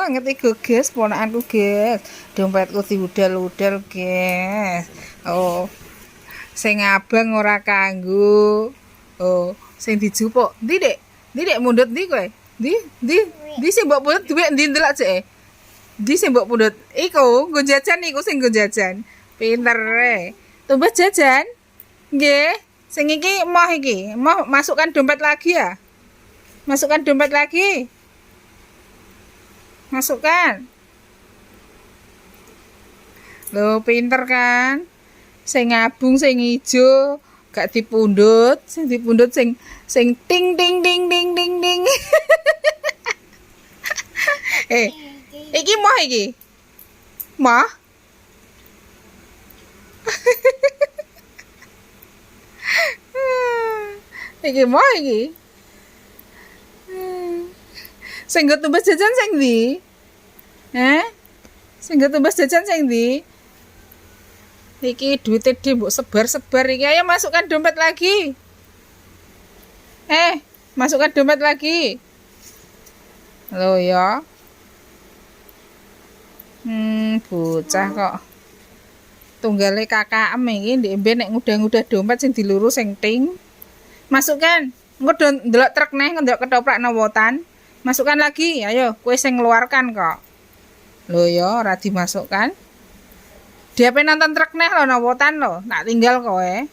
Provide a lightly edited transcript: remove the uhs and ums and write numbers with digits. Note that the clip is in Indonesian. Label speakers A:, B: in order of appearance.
A: banget iku, guys, ponakanku, guys. Dompetku diudal-udal, guys. Oh, sing abang ora kanggo. Oh, sing dijupuk. Ndi, Dik? Ndi, Dik, mundhut ndi kowe? Ndi sing mbok pundhut dhuwit ndi ndelok cek. Ndi sing mbok pundhut? Iku, nggo jajan iku sing nggo jajan. Pinter e. Tumbas jajan? Nggih. Sing iki moh iki. Moh masukkan dompet lagi ya? Masukkan dompet lagi. Masukkan. Loh, pinter kan? Sing ngabung sing ijo gak dipundhut, sing dipundhut sing ting ting ting ting ting ting. Iki moh iki. Moh. Iki moh iki. Sing nggo tumbas jajan sing ndi? Sing nggo tumbas jajan sing ndi? Iki duitnya di mbok sebar-sebar iki. Ayo masukkan dompet lagi. Masukkan dompet lagi. Loh ya. Bocah kok. Tunggale KKM iki ndek mben nek ngudah-ngudah dompet sing diluru sing ting. Masukkan. Engko ndelok truk neh, ndelok ketoprak nang wotan. Masukkan lagi. Ayo, kowe sing ngeluarkan kok. Loh ya, ora dimasukkan. Dia pengen nonton truk neh lho nang wotan lho. Tak tinggal kowe.